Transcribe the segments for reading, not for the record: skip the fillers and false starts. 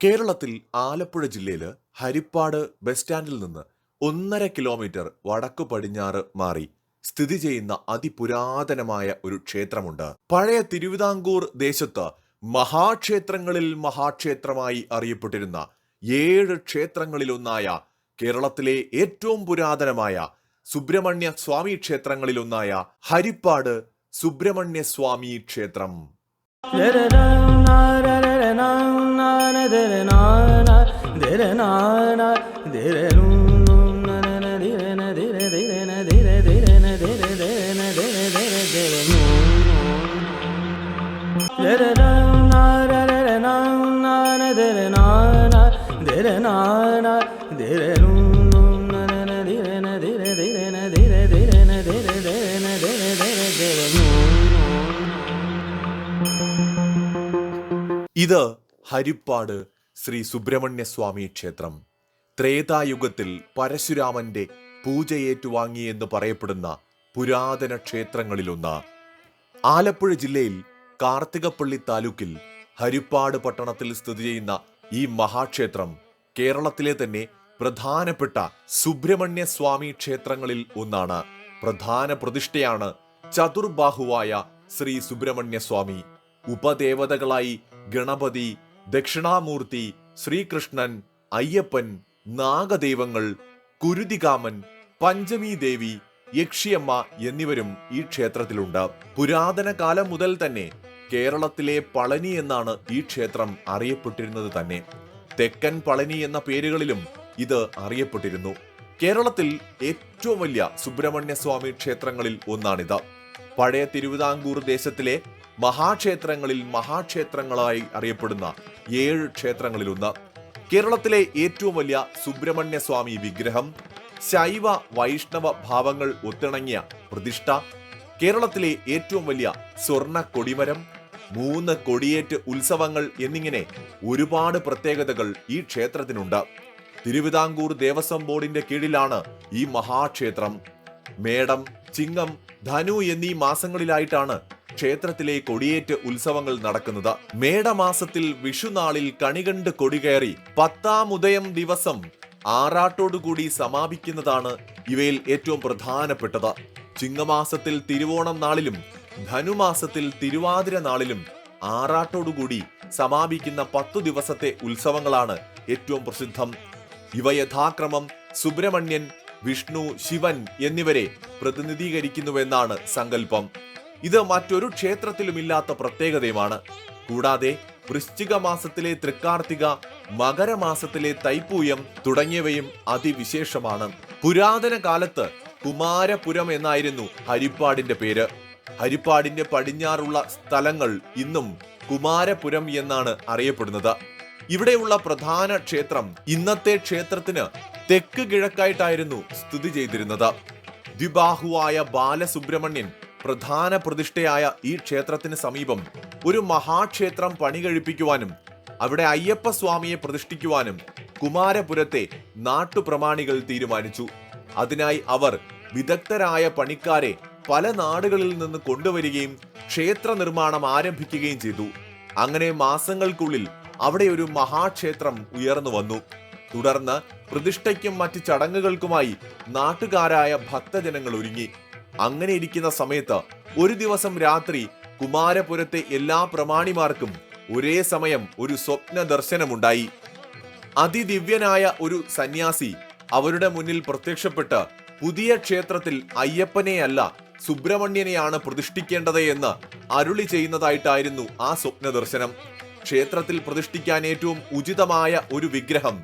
കേരളത്തിൽ ആലപ്പുഴ ജില്ലയിൽ ഹരിപ്പാട് ബസ് സ്റ്റാൻഡിൽ നിന്ന് 1.5 കിലോമീറ്റർ വടക്കു പടിഞ്ഞാറ് മാറി സ്ഥിതി ചെയ്യുന്ന അതിപുരാതനമായ ഒരു ക്ഷേത്രമുണ്ട്. പഴയ തിരുവിതാംകൂർ ദേശത്ത് മഹാക്ഷേത്രങ്ങളിൽ മഹാക്ഷേത്രമായി അറിയപ്പെട്ടിരുന്ന 7 ക്ഷേത്രങ്ങളിലൊന്നായ കേരളത്തിലെ ഏറ്റവും പുരാതനമായ സുബ്രഹ്മണ്യ സ്വാമി ക്ഷേത്രങ്ങളിലൊന്നായ ഹരിപ്പാട് സുബ്രഹ്മണ്യ സ്വാമി ക്ഷേത്രം. ഇത് ഹരിപ്പാട് ശ്രീ സുബ്രഹ്മണ്യ സ്വാമി ക്ഷേത്രം. ത്രേതായുഗത്തിൽ പരശുരാമന്റെ പൂജയേറ്റുവാങ്ങിയെന്ന് പറയപ്പെടുന്ന പുരാതന ക്ഷേത്രങ്ങളിലൊന്ന്. ആലപ്പുഴ ജില്ലയിൽ കാർത്തികപ്പള്ളി താലൂക്കിൽ ഹരിപ്പാട് പട്ടണത്തിൽ സ്ഥിതി ചെയ്യുന്ന ഈ മഹാക്ഷേത്രം കേരളത്തിലെ തന്നെ പ്രധാനപ്പെട്ട സുബ്രഹ്മണ്യ സ്വാമി ക്ഷേത്രങ്ങളിൽ ഒന്നാണ്. പ്രധാന പ്രതിഷ്ഠയാണ് ചതുർബാഹുവായ ശ്രീ സുബ്രഹ്മണ്യ സ്വാമി. ഉപദേവതകളായി ഗണപതി, ദക്ഷിണാമൂർത്തി, ശ്രീകൃഷ്ണൻ, അയ്യപ്പൻ, നാഗദൈവങ്ങൾ, കുരുതികാമൻ, പഞ്ചമി ദേവി, യക്ഷിയമ്മ എന്നിവരും ഈ ക്ഷേത്രത്തിലുണ്ട്. പുരാതന കാലം മുതൽ തന്നെ കേരളത്തിലെ പളനി എന്നാണ് ഈ ക്ഷേത്രം അറിയപ്പെട്ടിരുന്നത് തന്നെ. തെക്കൻ പളനി എന്ന പേരുകളിലും ഇത് അറിയപ്പെട്ടിരുന്നു. കേരളത്തിൽ ഏറ്റവും വലിയ സുബ്രഹ്മണ്യ സ്വാമി ക്ഷേത്രങ്ങളിൽ ഒന്നാണിത്. പഴയ തിരുവിതാംകൂർ ദേശത്തിലെ മഹാക്ഷേത്രങ്ങളിൽ മഹാക്ഷേത്രങ്ങളായി അറിയപ്പെടുന്ന 7 ക്ഷേത്രങ്ങളിലൊന്ന്. കേരളത്തിലെ ഏറ്റവും വലിയ സുബ്രഹ്മണ്യ സ്വാമി വിഗ്രഹം, ശൈവ വൈഷ്ണവ ഭാവങ്ങൾ ഒത്തിണങ്ങിയ പ്രതിഷ്ഠ, കേരളത്തിലെ ഏറ്റവും വലിയ സ്വർണ്ണ കൊടിമരം, 3 കൊടിയേറ്റ് ഉത്സവങ്ങൾ എന്നിങ്ങനെ ഒരുപാട് പ്രത്യേകതകൾ ഈ ക്ഷേത്രത്തിനുണ്ട്. തിരുവിതാംകൂർ ദേവസ്വം ബോർഡിന്റെ കീഴിലാണ് ഈ മഹാക്ഷേത്രം. മേടം, ചിങ്ങം, ധനു എന്നീ മാസങ്ങളിലായിട്ടാണ് ക്ഷേത്രത്തിലെ കൊടിയേറ്റ് ഉത്സവങ്ങൾ നടക്കുന്നത്. മേടമാസത്തിൽ വിഷുനാളിൽ കണികണ്ട് കൊടികയറി 10-ാം ഉദയം ദിവസം ആറാട്ടോടുകൂടി സമാപിക്കുന്നതാണ് ഇവയിൽ ഏറ്റവും പ്രധാനപ്പെട്ടത്. ചിങ്ങമാസത്തിൽ തിരുവോണം നാളിലും ധനുമാസത്തിൽ തിരുവാതിര നാളിലും ആറാട്ടോടുകൂടി സമാപിക്കുന്ന 10 ദിവസത്തെ ഉത്സവങ്ങളാണ് ഏറ്റവും പ്രസിദ്ധം. ഇവ യഥാക്രമം സുബ്രഹ്മണ്യൻ, വിഷ്ണു, ശിവൻ എന്നിവരെ പ്രതിനിധീകരിക്കുന്നുവെന്നാണ് സങ്കല്പം. ഇത് മറ്റൊരു ക്ഷേത്രത്തിലുമില്ലാത്ത പ്രത്യേകതയുമാണ്. കൂടാതെ വൃശ്ചിക മാസത്തിലെ തൃക്കാർത്തിക, മകരമാസത്തിലെ തൈപ്പൂയം തുടങ്ങിയവയും അതിവിശേഷമാണ്. പുരാതന കാലത്ത് കുമാരപുരം എന്നായിരുന്നു ഹരിപ്പാടിന്റെ പേര്. ഹരിപ്പാടിന്റെ പടിഞ്ഞാറുള്ള സ്ഥലങ്ങൾ ഇന്നും കുമാരപുരം എന്നാണ് അറിയപ്പെടുന്നത്. ഇവിടെയുള്ള പ്രധാന ക്ഷേത്രം ഇന്നത്തെ ക്ഷേത്രത്തിന് തെക്ക് കിഴക്കായിട്ടായിരുന്നു സ്ഥിതി ചെയ്തിരുന്നത്. ദ്വിബാഹുവായ ബാലസുബ്രഹ്മണ്യൻ പ്രധാന പ്രതിഷ്ഠയായ ഈ ക്ഷേത്രത്തിന് സമീപം ഒരു മഹാക്ഷേത്രം പണികഴിപ്പിക്കുവാനും അവിടെ അയ്യപ്പ സ്വാമിയെ പ്രതിഷ്ഠിക്കുവാനും കുമാരപുരത്തെ നാട്ടുപ്രമാണികൾ തീരുമാനിച്ചു. അതിനായി അവർ വിദഗ്ധരായ പണിക്കാരെ പല നാടുകളിൽ നിന്ന് കൊണ്ടുവരികയും ക്ഷേത്ര നിർമ്മാണം ആരംഭിക്കുകയും ചെയ്തു. അങ്ങനെ മാസങ്ങൾക്കുള്ളിൽ അവിടെ ഒരു മഹാക്ഷേത്രം ഉയർന്നു വന്നു. തുടർന്ന് പ്രതിഷ്ഠയ്ക്കും മറ്റ് ചടങ്ങുകൾക്കുമായി നാട്ടുകാരായ ഭക്തജനങ്ങൾ ഒരുങ്ങി. അങ്ങനെ ഇരിക്കുന്ന സമയത്ത് ഒരു ദിവസം രാത്രി കുമാരപുരത്തെ എല്ലാ പ്രമാണിമാർക്കും ഒരേ സമയം ഒരു സ്വപ്ന ദർശനമുണ്ടായി. അതിദിവ്യനായ ഒരു സന്യാസി അവരുടെ മുന്നിൽ പ്രത്യക്ഷപ്പെട്ട് പുതിയ ക്ഷേത്രത്തിൽ അയ്യപ്പനെയല്ല സുബ്രഹ്മണ്യനെയാണ് പ്രതിഷ്ഠിക്കേണ്ടത് എന്ന് അരുളി ചെയ്യുന്നതായിട്ടായിരുന്നു ആ സ്വപ്ന ദർശനം. ക്ഷേത്രത്തിൽ പ്രതിഷ്ഠിക്കാൻ ഏറ്റവും ഉചിതമായ ഒരു വിഗ്രഹം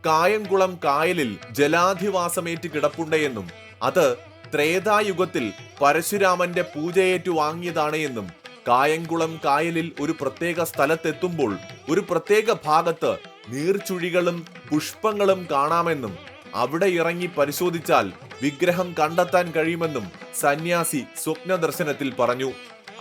കായംകുളം കായലിൽ ജലാധിവാസമേറ്റ് കിടപ്പുണ്ടെന്നും അത് ത്രേതായുഗത്തിൽ പരശുരാമന്റെ പൂജയേറ്റു വാങ്ങിയതാണ് എന്നും കായംകുളം കായലിൽ ഒരു പ്രത്യേക സ്ഥലത്തെത്തുമ്പോൾ ഒരു പ്രത്യേക ഭാഗത്ത് നീർച്ചുഴികളും പുഷ്പങ്ങളും കാണാമെന്നും അവിടെ ഇറങ്ങി പരിശോധിച്ചാൽ വിഗ്രഹം കണ്ടെത്താൻ കഴിയുമെന്നും സന്യാസി സ്വപ്ന ദർശനത്തിൽ പറഞ്ഞു.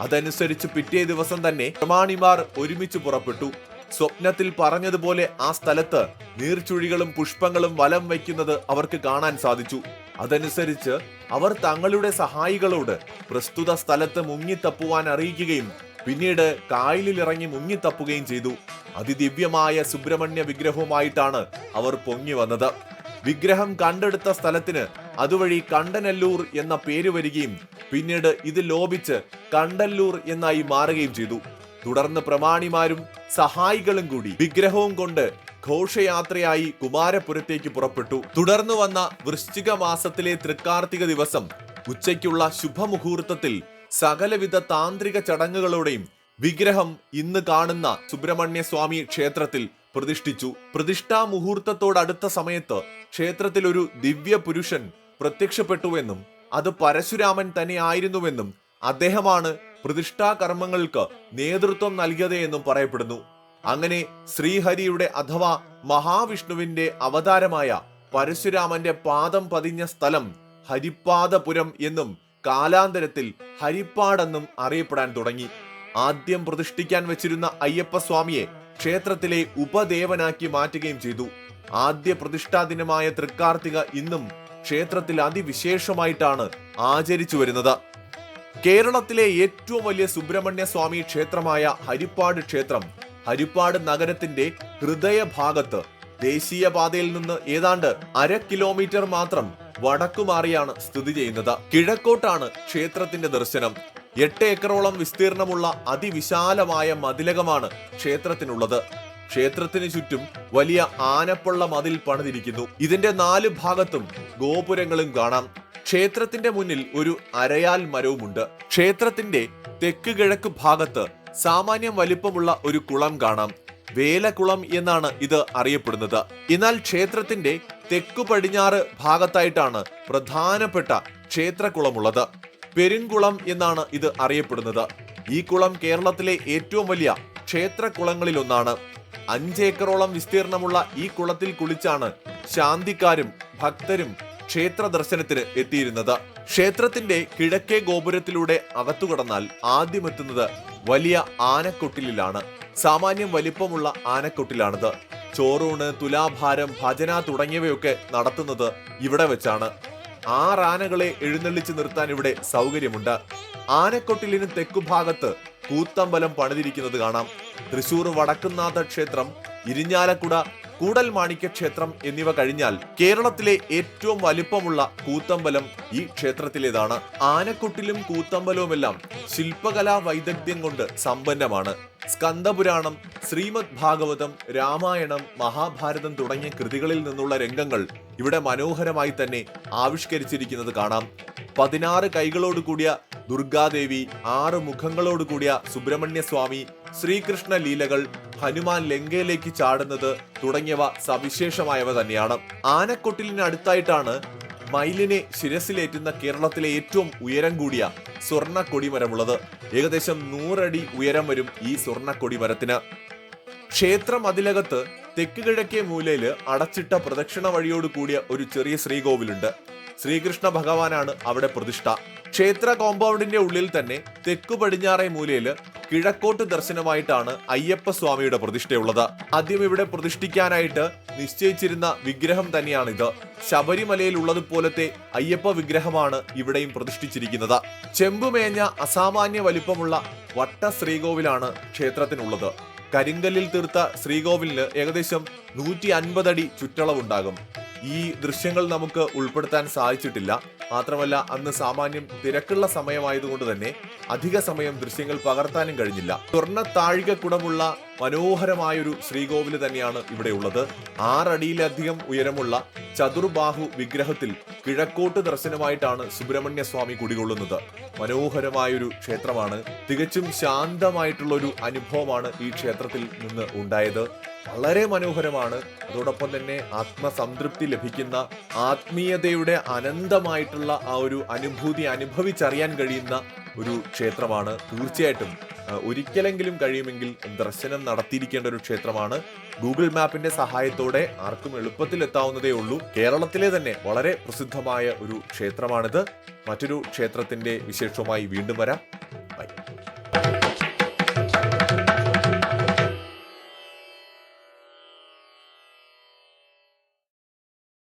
അതനുസരിച്ച് പിറ്റേ ദിവസം തന്നെ പ്രമാണിമാർ ഒരുമിച്ച് പുറപ്പെട്ടു. സ്വപ്നത്തിൽ പറഞ്ഞതുപോലെ ആ സ്ഥലത്ത് നീർച്ചുഴികളും പുഷ്പങ്ങളും വലം വയ്ക്കുന്നത് അവർക്ക് കാണാൻ സാധിച്ചു. അതനുസരിച്ച് അവർ തങ്ങളുടെ സഹായികളോട് പ്രസ്തുത സ്ഥലത്ത് മുങ്ങിത്തപ്പുവാൻ അറിയിക്കുകയും പിന്നീട് കായലിലിറങ്ങി മുങ്ങിത്തപ്പുകയും ചെയ്തു. അതിദിവ്യമായ സുബ്രഹ്മണ്യ വിഗ്രഹവുമായിട്ടാണ് അവർ പൊങ്ങി വന്നത്. വിഗ്രഹം കണ്ടെടുത്ത സ്ഥലത്തിന് അതുവഴി കണ്ടനല്ലൂർ എന്ന പേര് വരികയും പിന്നീട് ഇത് ലോപിച്ച് കണ്ടല്ലൂർ എന്നായി മാറുകയും ചെയ്തു. തുടർന്ന് പ്രമാണിമാരും സഹായികളും കൂടി വിഗ്രഹവും കൊണ്ട് ഘോഷയാത്രയായി കുമാരപുരത്തേക്ക് പുറപ്പെട്ടു. തുടർന്ന് വന്ന വൃശ്ചിക മാസത്തിലെ തൃക്കാർത്തിക ദിവസം ഉച്ചയ്ക്കുള്ള ശുഭമുഹൂർത്തത്തിൽ സകലവിധ താന്ത്രിക ചടങ്ങുകളോടെയും വിഗ്രഹം ഇന്ന് കാണുന്ന സുബ്രഹ്മണ്യ സ്വാമി ക്ഷേത്രത്തിൽ പ്രതിഷ്ഠിച്ചു. പ്രതിഷ്ഠാ മുഹൂർത്തത്തോടടുത്ത സമയത്ത് ക്ഷേത്രത്തിൽ ഒരു ദിവ്യ പുരുഷൻ പ്രത്യക്ഷപ്പെട്ടുവെന്നും അത് പരശുരാമൻ തന്നെ ആയിരുന്നുവെന്നും അദ്ദേഹമാണ് പ്രതിഷ്ഠാ കർമ്മങ്ങൾക്ക് നേതൃത്വം നൽകിയത് എന്നും പറയപ്പെടുന്നു. അങ്ങനെ ശ്രീഹരിയുടെ അഥവാ മഹാവിഷ്ണുവിന്റെ അവതാരമായ പരശുരാമന്റെ പാദം പതിഞ്ഞ സ്ഥലം ഹരിപ്പാദപുരം എന്നും കാലാന്തരത്തിൽ ഹരിപ്പാടെന്നും അറിയപ്പെടാൻ തുടങ്ങി. ആദ്യം പ്രതിഷ്ഠിക്കാൻ വെച്ചിരുന്ന അയ്യപ്പസ്വാമിയെ ക്ഷേത്രത്തിലെ ഉപദേവനാക്കി മാറ്റുകയും ചെയ്തു. ആദ്യ പ്രതിഷ്ഠാ ദിനമായ തൃക്കാർത്തിക ഇന്നും ക്ഷേത്രത്തിൽ അതിവിശേഷമായിട്ടാണ് ആചരിച്ചു വരുന്നത്. കേരളത്തിലെ ഏറ്റവും വലിയ സുബ്രഹ്മണ്യ സ്വാമി ക്ഷേത്രമായ ഹരിപ്പാട് ക്ഷേത്രം ഹരിപ്പാട് നഗരത്തിന്റെ ഹൃദയഭാഗത്ത് ദേശീയപാതയിൽ നിന്ന് ഏതാണ്ട് 1/2 കിലോമീറ്റർ മാത്രം വടക്കുമാറിയാണ് സ്ഥിതി ചെയ്യുന്നത്. കിഴക്കോട്ടാണ് ക്ഷേത്രത്തിന്റെ ദർശനം. 8 ഏക്കറോളം വിസ്തീർണമുള്ള അതിവിശാലമായ മതിലകമാണ് ക്ഷേത്രത്തിനുള്ളത്. ക്ഷേത്രത്തിന് ചുറ്റും വലിയ ആനപ്പള്ള മതിൽ പണിതിരിക്കുന്നു. ഇതിന്റെ 4 ഭാഗത്തും ഗോപുരങ്ങളും കാണാം. ക്ഷേത്രത്തിന്റെ മുന്നിൽ ഒരു അരയാൽ മരവുമുണ്ട്. ക്ഷേത്രത്തിന്റെ തെക്ക് കിഴക്ക് ഭാഗത്ത് സാമാന്യം വലിപ്പമുള്ള ഒരു കുളം കാണാം. വേലക്കുളം എന്നാണ് ഇത് അറിയപ്പെടുന്നത്. എന്നാൽ ക്ഷേത്രത്തിന്റെ തെക്കു പടിഞ്ഞാറ് ഭാഗത്തായിട്ടാണ് പ്രധാനപ്പെട്ട ക്ഷേത്രക്കുളമുള്ളത്. പെരുങ്കുളം എന്നാണ് ഇത് അറിയപ്പെടുന്നത്. ഈ കുളം കേരളത്തിലെ ഏറ്റവും വലിയ ക്ഷേത്രക്കുളങ്ങളിൽ ഒന്നാണ്. 5 ഏക്കറോളം വിസ്തീർണമുള്ള ഈ കുളത്തിൽ കുളിച്ചാണ് ശാന്തിക്കാരും ഭക്തരും ക്ഷേത്ര ദർശനത്തിന് എത്തിയിരുന്നത്. ക്ഷേത്രത്തിന്റെ കിഴക്കേ ഗോപുരത്തിലൂടെ അകത്തു കടന്നാൽ ആദ്യം എത്തുന്നത് വലിയ ആനക്കൊട്ടിലാണ്. സാമാന്യം വലിപ്പമുള്ള ആനക്കൊട്ടിലാണിത്. ചോറൂണ്, തുലാഭാരം, ഭജന തുടങ്ങിയവയൊക്കെ നടത്തുന്നത് ഇവിടെ വെച്ചാണ്. 6 ആനകളെ എഴുന്നള്ളിച്ച് നിർത്താൻ ഇവിടെ സൗകര്യമുണ്ട്. ആനക്കൊട്ടിലിന് തെക്കുഭാഗത്ത് കൂത്തമ്പലം പണിതിരിക്കുന്നത് കാണാം. തൃശൂർ വടക്കുംനാഥ ക്ഷേത്രം, ഇരിഞ്ഞാലക്കുട കൂടൽ മാണിക്യ ക്ഷേത്രം എന്നിവ കഴിഞ്ഞാൽ കേരളത്തിലെ ഏറ്റവും വലിപ്പമുള്ള കൂത്തമ്പലം ഈ ക്ഷേത്രത്തിലേതാണ്. ആനക്കൊട്ടിലും കൂത്തമ്പലവുമെല്ലാം ശില്പകലാ വൈദഗ്ധ്യം കൊണ്ട് സമ്പന്നമാണ്. സ്കന്ദപുരാണം, ശ്രീമദ് ഭാഗവതം, രാമായണം, മഹാഭാരതം തുടങ്ങിയ കൃതികളിൽ നിന്നുള്ള രംഗങ്ങൾ ഇവിടെ മനോഹരമായി തന്നെ ആവിഷ്കരിച്ചിരിക്കുന്നത് കാണാം. 16 കൈകളോട് കൂടിയ ദുർഗാദേവി, 6 മുഖങ്ങളോട് കൂടിയ സുബ്രഹ്മണ്യ സ്വാമി, ശ്രീകൃഷ്ണ ലീലകൾ, ഹനുമാൻ ലങ്കയിലേക്ക് ചാടുന്നത് തുടങ്ങിയവ സവിശേഷമായവ തന്നെയാണ്. ആനക്കൊട്ടിലിന് അടുത്തായിട്ടാണ് മയിലിനെ ശിരസിലേറ്റുന്ന കേരളത്തിലെ ഏറ്റവും ഉയരം കൂടിയ സ്വർണ്ണ കൊടിമരമുള്ളത്. ഏകദേശം 100 അടി ഉയരം വരും ഈ സ്വർണ്ണ കൊടിമരത്തിന്. ക്ഷേത്ര മതിലകത്ത് തെക്ക് കിഴക്കേ മൂലയില് അടച്ചിട്ട പ്രദക്ഷിണ വഴിയോട് കൂടിയ ഒരു ചെറിയ ശ്രീകോവിലുണ്ട്. ശ്രീകൃഷ്ണ ഭഗവാനാണ് അവിടെ പ്രതിഷ്ഠ. ക്ഷേത്ര കോമ്പൗണ്ടിന്റെ ഉള്ളിൽ തന്നെ തെക്കു പടിഞ്ഞാറേ മൂലയില് കിഴക്കോട്ട് ദർശനമായിട്ടാണ് അയ്യപ്പ സ്വാമിയുടെ പ്രതിഷ്ഠയുള്ളത്. ആദ്യം ഇവിടെ പ്രതിഷ്ഠിക്കാനായിട്ട് നിശ്ചയിച്ചിരുന്ന വിഗ്രഹം തന്നെയാണിത്. ശബരിമലയിൽ ഉള്ളതുപോലത്തെ അയ്യപ്പ വിഗ്രഹമാണ് ഇവിടെയും പ്രതിഷ്ഠിച്ചിരിക്കുന്നത്. ചെമ്പുമേഞ്ഞ അസാമാന്യ വലിപ്പമുള്ള വട്ട ശ്രീകോവിലാണ് ക്ഷേത്രത്തിനുള്ളത്. കരിങ്കല്ലിൽ തീർത്ത ശ്രീകോവിലിന് ഏകദേശം 150 അടി ചുറ്റളവുണ്ടാകും. ഈ ദൃശ്യങ്ങൾ നമുക്ക് ഉൾപ്പെടുത്താൻ സാധിച്ചിട്ടില്ല. മാത്രമല്ല അന്ന് സാമാന്യം തിരക്കുള്ള സമയമായതുകൊണ്ട് തന്നെ അധിക സമയം ദൃശ്യങ്ങൾ പകർത്താനും കഴിഞ്ഞില്ല. സ്വർണ്ണ താഴികക്കുടമുള്ള മനോഹരമായൊരു ശ്രീകോവില് തന്നെയാണ് ഇവിടെ ഉള്ളത്. 6 അടിയിലധികം ഉയരമുള്ള ചതുർബാഹു വിഗ്രഹത്തിൽ കിഴക്കോട്ട് ദർശനമായിട്ടാണ് സുബ്രഹ്മണ്യ സ്വാമി കുടികൊള്ളുന്നത്. മനോഹരമായൊരു ക്ഷേത്രമാണ്. തികച്ചും ശാന്തമായിട്ടുള്ള ഒരു അനുഭവമാണ് ഈ ക്ഷേത്രത്തിൽ നിന്ന് ഉണ്ടായത്. വളരെ മനോഹരമാണ്. അതോടൊപ്പം തന്നെ ആത്മസംതൃപ്തി ലഭിക്കുന്ന, ആത്മീയതയുടെ അനന്തമായിട്ടുള്ള ആ ഒരു അനുഭൂതി അനുഭവിച്ചറിയാൻ കഴിയുന്ന ഒരു ക്ഷേത്രമാണ്. തീർച്ചയായിട്ടും ഒരിക്കലെങ്കിലും കഴിയുമെങ്കിൽ ദർശനം നടത്തിയിരിക്കേണ്ട ഒരു ക്ഷേത്രമാണ്. ഗൂഗിൾ മാപ്പിന്റെ സഹായത്തോടെ ആർക്കും എളുപ്പത്തിൽ എത്താവുന്നതേ ഉള്ളൂ. കേരളത്തിലെ തന്നെ വളരെ പ്രസിദ്ധമായ ഒരു ക്ഷേത്രമാണിത്. മറ്റൊരു ക്ഷേത്രത്തിന്റെ വിശേഷവുമായി വീണ്ടും വരാം.